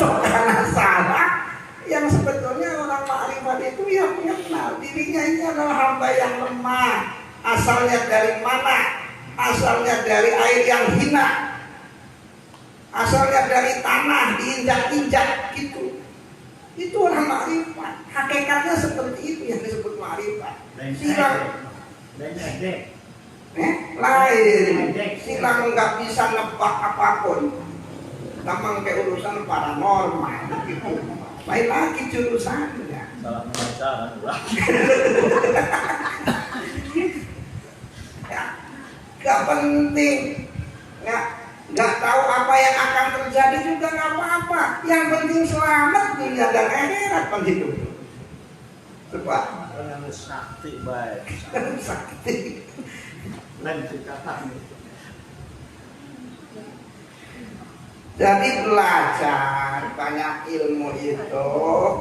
Karena salah, yang sebetulnya orang makrifat itu yang mengenal dirinya ini adalah hamba yang lemah. Asalnya dari mana? Asalnya dari air yang hina, asalnya dari tanah diinjak-injak gitu. Itu orang makrifat. Hakikatnya seperti itu yang disebut makrifat. Silang lain, silang nggak bisa nebak apapun. Tamang kayak urusan paranormal gitu. Lain lagi jurusannya. Salah membaca kan? Gak penting, nggak tahu apa yang akan terjadi juga nggak apa-apa. Yang penting selamat dunia dan akhirat penting. Coba. Yang sakti baik. Sakti. Lain kata Jadi belajar banyak ilmu itu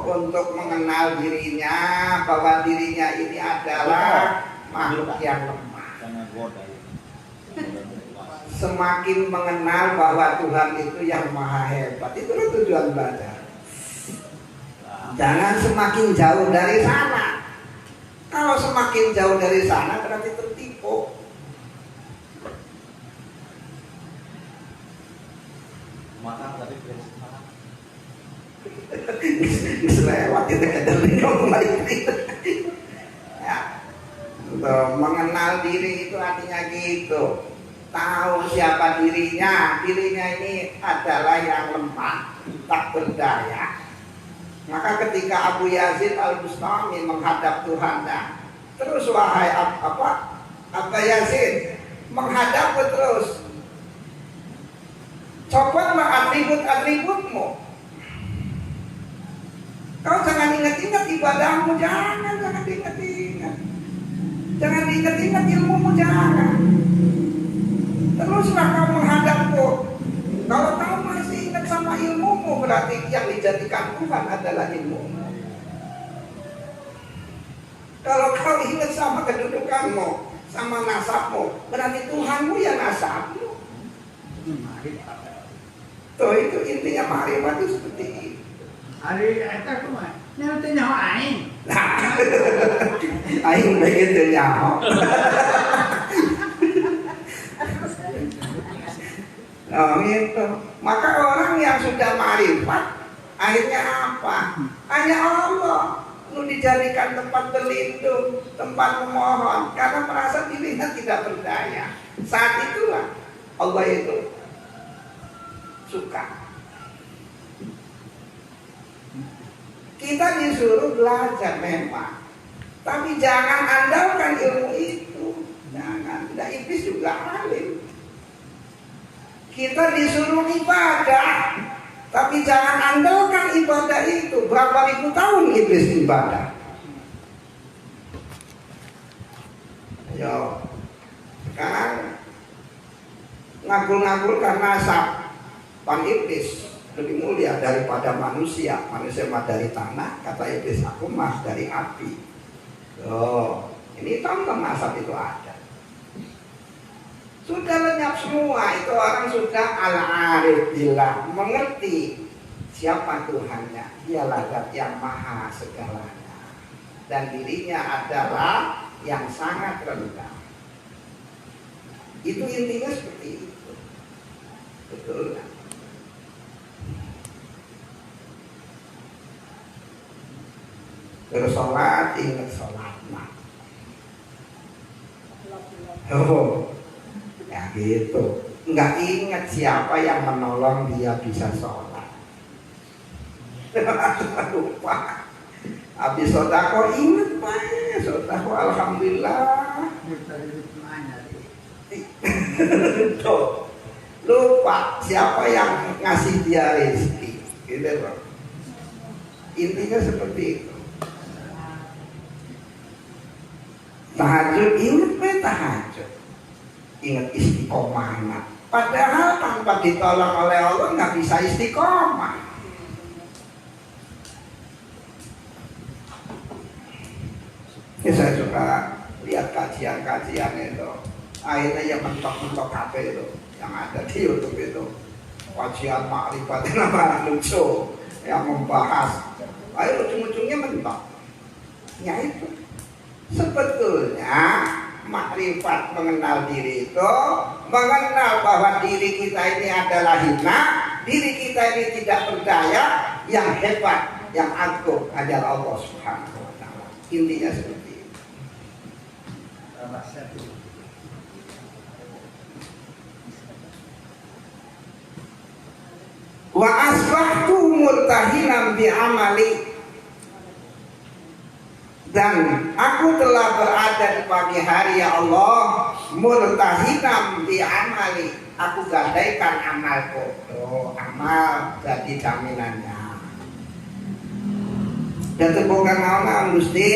untuk mengenal dirinya, bahwa dirinya ini adalah makhluk yang lemah. Semakin mengenal bahwa Tuhan itu yang maha hebat, itulah tujuan belajar. Jangan semakin jauh dari sana. Kalau semakin jauh dari sana berarti tertipu. Maka tadi selewat itu kadang kembali. Ya. diri itu artinya gitu. Tahu siapa dirinya ini adalah yang lemah, tak berdaya. Maka ketika Abu Yazid Al-Bustami menghadap Tuhannya, terus wahai Abu Yazid, menghadap terus, copotlah atribut-atributmu. Kau jangan ingat-ingat ibadahmu, jangan diingat-ingat. Jangan diingat-ingat ilmumu, jangan. Teruslah kau menghadapku. Kalau kau masih ingat sama ilmumu, berarti yang dijadikan Tuhan adalah ilmumu. Kalau kau ingat sama kedudukanmu, sama nasabmu, berarti Tuhanmu ya nasabmu. Tuh itu intinya makrifat itu seperti itu. Hari itu cuma nanti nyawa aing. Aing begitu nyaho. Oh gitu. Maka orang yang sudah makrifat akhirnya apa? Hanya Allah. Lu dijadikan tempat berlindung, tempat memohon, karena merasa dirinya tidak berdaya. Saat itulah Allah itu suka. Kita disuruh belajar memang, tapi jangan andalkan ilmu itu. Jangan. Tidak, iblis juga alim. Kita disuruh ibadah, tapi jangan andalkan ibadah itu. Berapa ribu tahun iblis ibadah? Ayo, sekarang ngagul-ngagulkan nasab pan iblis lebih mulia daripada manusia. Manusia mah dari tanah, kata iblis aku mah dari api. Oh, ini contoh nasab itu ada. Sudah lenyap semua, itu orang sudah al-arif billah, mengerti siapa Tuhannya. Dialah Zat yang maha segalanya, dan dirinya adalah yang sangat rendah. Itu intinya seperti itu. Betul kan? Terus sholat, ingat sholat. Oh, ya gitu. Nggak ingat siapa yang menolong dia bisa sholat. Lupa. Habis sodako ingat Pak, sodako alhamdulillah. Tuh, lupa siapa yang ngasih dia rezeki, gitu loh. Intinya seperti itu. Tahajud, ingat Pak tahajud. Ingat istiqomah. Padahal tanpa ditolong oleh Allah nggak bisa istiqomah. Ya, saya suka lihat kajian-kajian itu. Akhirnya yang mentok-mentok HP itu yang ada di YouTube itu. Kajian makrifat nama lucu yang membahas. Ayo ujung-ujungnya mentok. Ya itu. Sebetulnya makrifat mengenal diri itu mengenal bahwa diri kita ini adalah hina, diri kita ini tidak berdaya, yang hebat, yang agung adalah Allah Subhanahu wa Ta'ala. Intinya seperti itu. Wa asbahtu murtahinan bi amali, dan aku telah berada di pagi hari ya Allah murtahinam bi amali, aku gadaikan amalku. Oh, amal jadi jaminannya. Dan bukan naon Gusti,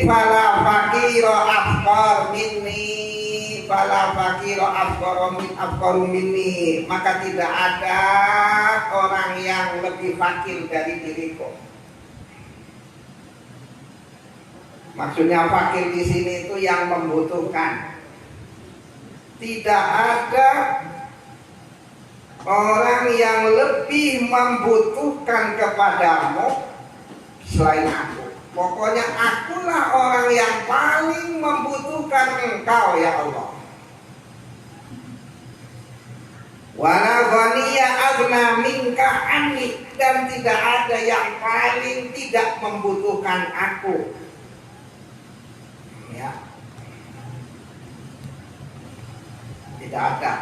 fala faqiro afqar minni, fala faqiro afqar minni, maka tidak ada orang yang lebih fakir dari diriku. Maksudnya fakir di sini itu yang membutuhkan. Tidak ada orang yang lebih membutuhkan kepadamu selain aku. Pokoknya akulah orang yang paling membutuhkan engkau ya Allah. Wala ghaniya aghna minka anni, dan tidak ada yang paling tidak membutuhkan aku. Ya. tidak ada.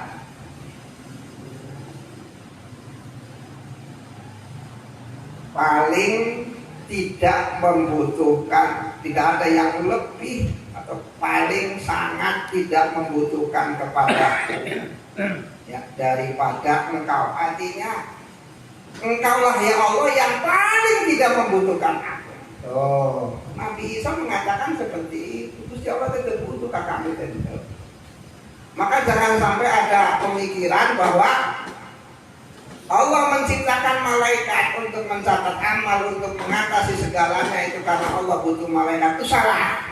Paling tidak membutuhkan, tidak ada yang lebih atau paling sangat tidak membutuhkan kepada ya, daripada engkau. Artinya engkaulah ya Allah yang paling tidak membutuhkan aku. Oh, Nabi Isa mengatakan seperti itu. Gusti Allah tidak butuh kami tentu. Maka jangan sampai ada pemikiran bahwa Allah menciptakan malaikat untuk mencatat amal, untuk mengatasi segalanya itu karena Allah butuh malaikat. Itu salah.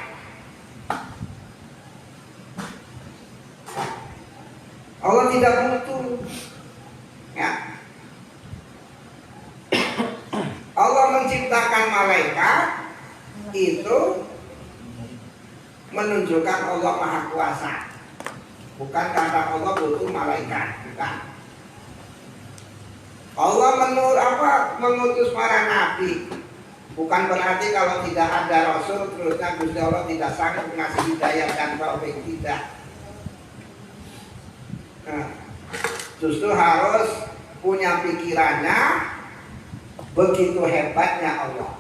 Allah tidak butuh. Ya. Allah menciptakan malaikat itu menunjukkan Allah Maha Kuasa. Bukan karena Allah butuh malaikat, bukan. Allah mengutus para nabi. Bukan berarti kalau tidak ada rasul terusnya Gusti Allah tidak sanggup mengasih hidayah dan taufik, tidak. Nah, justru harus punya pikirannya. Begitu hebatnya Allah,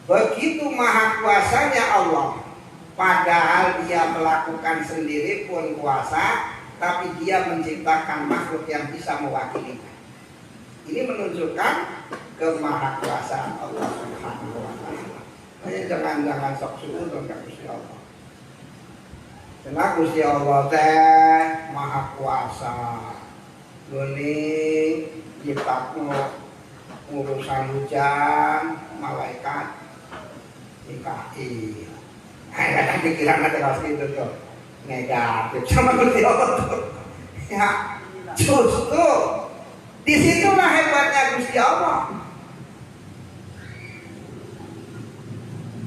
begitu maha kuasanya Allah. Padahal dia melakukan sendiri pun kuasa, tapi dia menciptakan makhluk yang bisa mewakili. Ini menunjukkan kemahakuasaan Allah Subhanahu wa taala. Jangan sok suudon ka Gusti Allah. Karena Gusti Allah teh maha kuasa. Geuning ciptakno urusan hujan, malaikat, Mikail. Ada pikiran terus gitu tuh negatif sama Gusti Allah tuh. Ya, justru disitulah hebatnya Gusti Allah.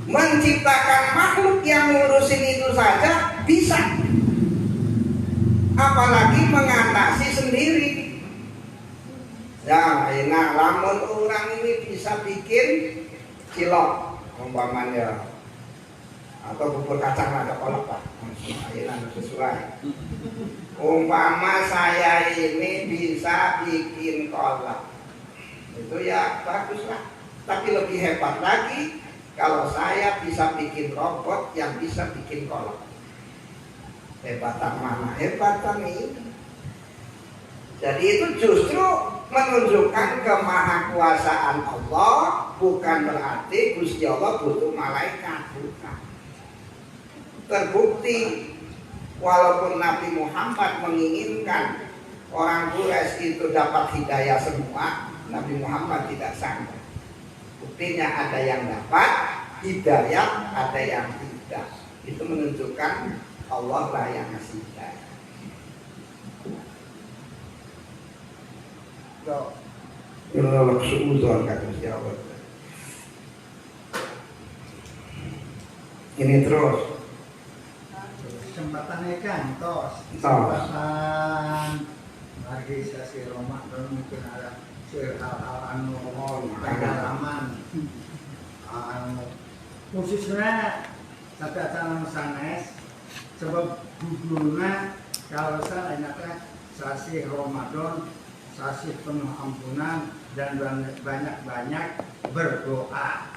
Menciptakan makhluk yang ngurusin itu saja bisa, apalagi mengatasi sendiri. Ya, enak lamun orang ini bisa bikin cilok umpamanya atau bubur kacang ada kolak Pak. Enak sesuai. Umpama saya ini bisa bikin kolak, itu ya baguslah. Tapi lebih hebat lagi kalau saya bisa bikin robot yang bisa bikin kolak. Hebatan mana? Hebatan ini. Jadi itu justru menunjukkan kemahakuasaan Allah, bukan berarti Gusti Allah butuh malaikat, bukan. Terbukti walaupun Nabi Muhammad menginginkan orang Quraisy itu dapat hidayah semua, Nabi Muhammad tidak sanggup. Buktinya ada yang dapat hidayah, ada yang tidak. Itu menunjukkan Allah lah yang ngasih hidayah. Allah suudzon kata Allah. Ini terus kesempatannya kan kesempatan lagi sesi Ramadan mungkin ada hal-hal anu pengalaman anu khususnya satu acara sanes sebab gugurna kalau saya ingatnya sesi Ramadan, sasi penuh ampunan dan banyak-banyak berdoa.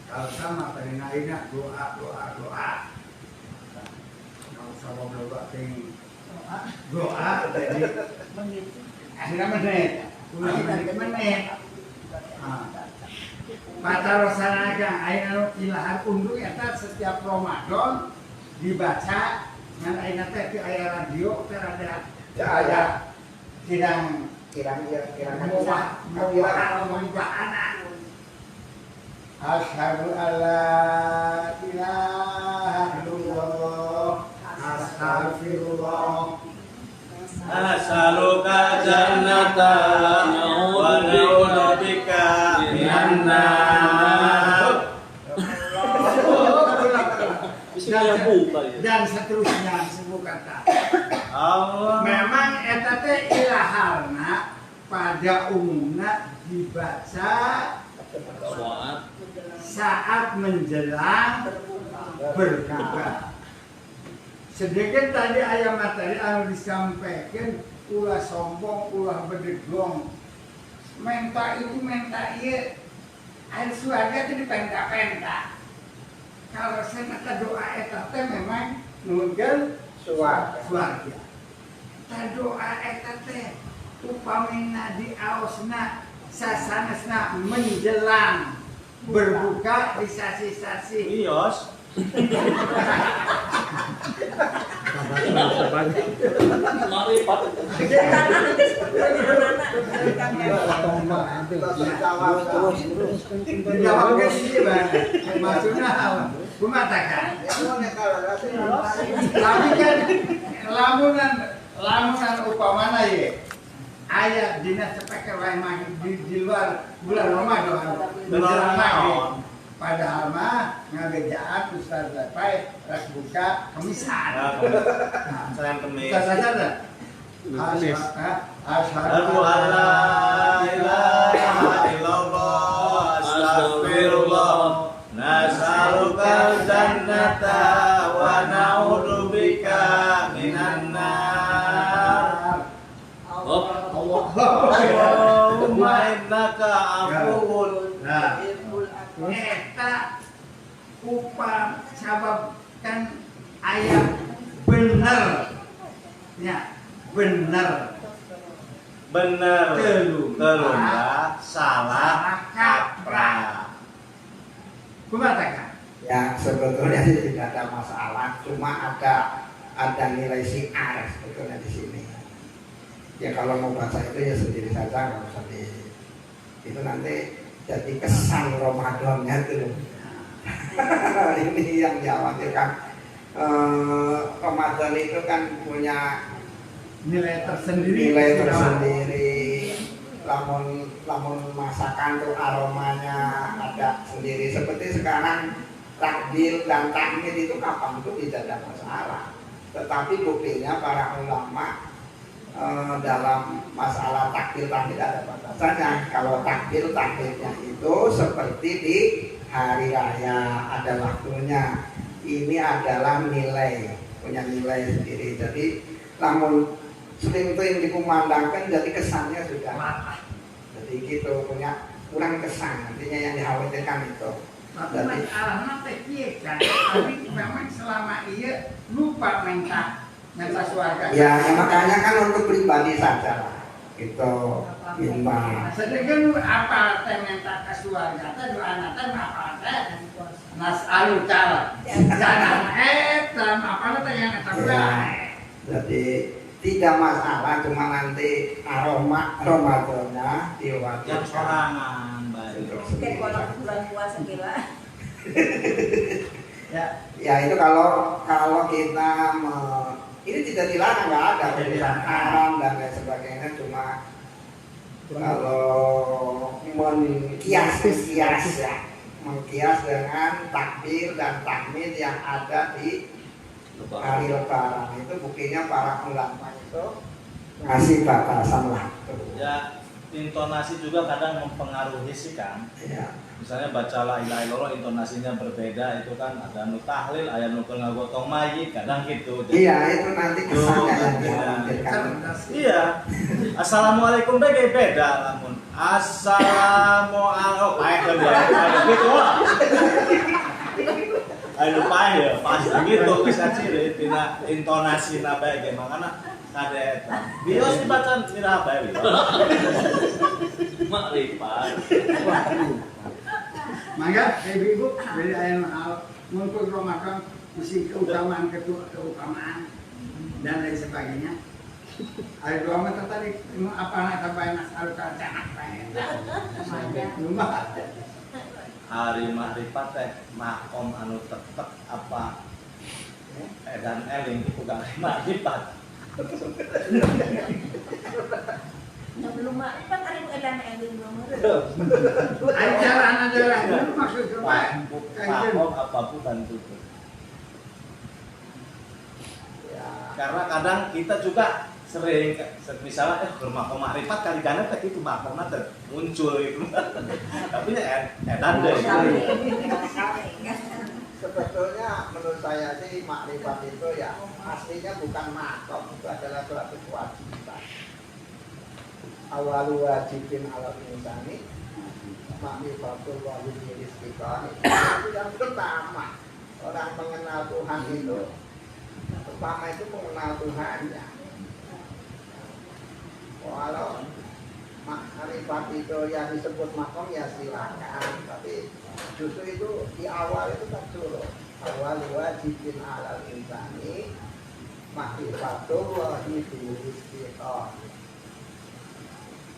Kalau sama tadi naiknya doa. Kalau sama berdoa ting doa tadi menit. Pada rosanaga ayeuna ilahan unduh eta setiap Ramadan dibaca ngan ayeuna teh di aya radio teh ada sidang Asyhadu alla ilaha illallah astaghfirullah as'aluka jannata wa na'udzubika minan nar. Dan seterusnya disebut kata Allah. Memang eta teh ilaharna pada umumnya dibaca saat menjelang berbuka. sedikit tadi ayam materi anu disampaikan ulah sombong, ulah bedegong. Menta itu menta iya. Air surga itu dipenta-penta. Kalau saya kata doa eta teh memang nunggal suarga. Ta doa eta teh upamina di aosna sasanesna menjelang berbuka di sasi-sasi. Ios. Maripat. Jawabnya sih bang, maksudnya apa? Kumatakan. Tapi kan lamunan upamana ya. Ayat dinas cepet wae mah di luar bulan Ramadan menjelang maghrib. Padahal mah ngabejaan Ustaz Lepai ras buka kemisan. Selain kemis. Ustaz sadar. Asyhadu an la ilaha illallah astaghfirullah nas'alukal jannata wa na'udzubika minan nar. Allahumma innaka afuwun. Nah, eta upam sabab kan ayat bener. Ya, bener. Bener. Telunda, salah kaprah. Kumatakan. Ya sebetulnya sih tidak ada masalah, cuma ada nilai siar sebetulnya di sini. Ya kalau mau baca itu ya sendiri saja, nggak usah itu nanti jadi kesan Ramadannya tuh. Ini yang dikhawatirkan. Ramadan itu kan punya Nilai tersendiri. Lamun masakan tuh aromanya ada sendiri. Seperti sekarang takbir dan tahmid itu kapan itu tidak ada masalah. Tetapi buktinya para ulama dalam masalah takbir tahmid ada batasannya. Kalau takbir tahmidnya itu seperti di hari raya ada waktunya. Ini adalah nilai, punya nilai sendiri. Jadi namun sering-sering dikumandangkan jadi kesannya sudah. Jadi gitu punya kurang kesan. Artinya yang dikhawatirkan itu. Tapi masalahnya teh kieu kan. Tapi memang selama iya lupa minta suarga. Ya makanya kan untuk pribadi saja lah. Itu minta. Sedangkan apa teh minta ke suarga teh doa teh apa teh? Nas alukal. Jangan dalam apa teh yang eta Jadi tidak masalah, cuma nanti aroma Ramadannya diwajibkan. Yang sorangan baik. Kayak kalau bulan puasa gila. Ya itu kalau kita ini tidak dilarang, nggak ada pilihan haram dan lain sebagainya, cuma kalau mengkias dengan takbir dan tahmid yang ada di hari Lebaran itu buktinya para ulama itu ngasih batasan lah. Ya intonasi juga kadang mempengaruhi sih kan. Ya. Misalnya baca la ilaha illallah intonasinya berbeda itu kan ada nu tahlil, aya nu ngagotong mayit kadang gitu. Iya itu nanti kesannya yang dikhawatirkan. Iya. Assalamualaikum beda lamun. Assalamualaikum gitu lah. Ayo ya pas gitu bisa ciri tina intonasi nabe ge makana kade eta. Bios dibaca mira bae. Makrifat. Mangga ibu dari ayat untuk Ramadan mesti keutamaan keutamaan dan lain sebagainya. Ayat doa mah tadi apa nak sampai nas alukal canak bae. Lumah. Hari makrifat teh makom anu tetep apa edan eling itu gak makrifat. Belum makrifat ada edan eling belum. Ajaran itu maksudnya Makom apapun tentu. Karena kadang kita juga sering misalnya bermakom makrifat kali gana teh itu makomna teh muncul itu. Tapi ya edan deh. Sebetulnya menurut saya sih makrifat itu ya aslinya bukan makom, itu adalah suatu kewajiban. Awalu wajibin ala insani makrifatul wajib istiqomah itu yang pertama. Orang mengenal Tuhan itu pertama itu mengenal Tuhannya. Walau makrifat itu yang disebut makom ya silakan, tapi justru itu di awal itu kan suruh awal wajibin alal insani makrifatul wajib istiqomah.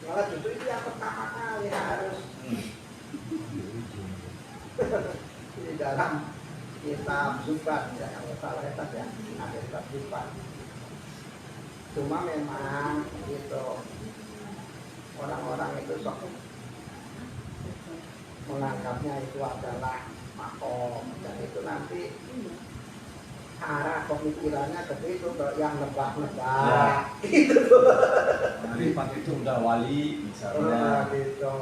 Malah justru itu yang pertama kali harus di dalam kitab Zubat ya, kalau salah ya, ada kitab Zubat. Cuma memang itu orang-orang itu sok menganggapnya itu adalah makom, dan itu nanti arah pemikirannya ke situ, ke yang nebak-nebak itu tuh. Makrifat itu udah wali misalnya. Gitu.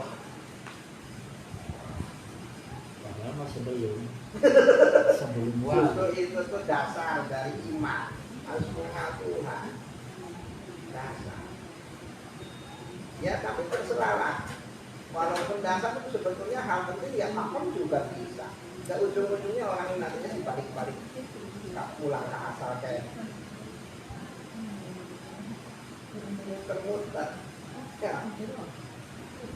Padahal mah sebelum wali. Justru itu tuh dasar dari iman, harus mengenal Tuhan. Dasar. Ya tapi terserahlah. Walaupun dasar itu sebetulnya hal penting ya makom juga bisa. Dan ujung-ujungnya orang ini nantinya dibalik-balik, nggak pulang ke asal kayak termutat. Ya.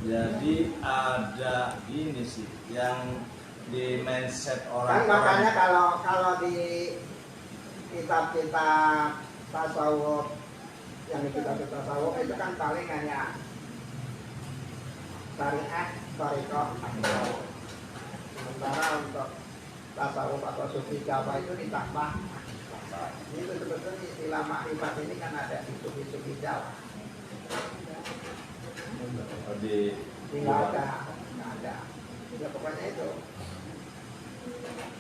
Jadi ada ini sih yang di mindset Kan orang. makanya kalau di kitab-kitab tasawuf, yang di kitab-kitab tasawuf itu kan paling hanya syariat, thariqah, tasawuf. Sementara untuk tasawuf atau sufi Jawa itu ditambah. Itu sebetulnya istilah makrifat ini kan ada di sufi Jawa. Nggak ada. Ya pokoknya itu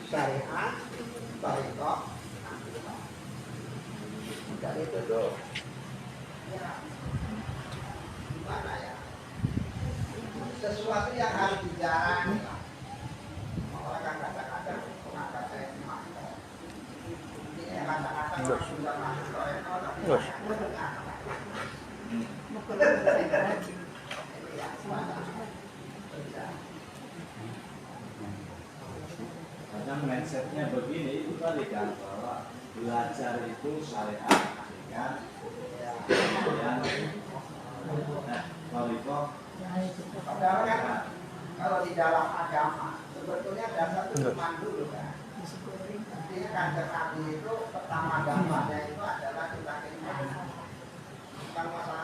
syariat, thariqah, dan itu tuh ya gimana ya, sesuatu yang harus dijalani. Orang kan kadang-kadang mengangkat saya makom, ini kadang-kadang sudah masuk Karena mindsetnya begini itu tadi kan, bahwa belajar itu syariat kan ya. Nah kalau itu padahal kan kalau di dalam agama sebetulnya dasar itu iman dulu kan. Artinya kanjeng Nabi itu pertama dampaknya itu adalah kita iman. Bukan masalah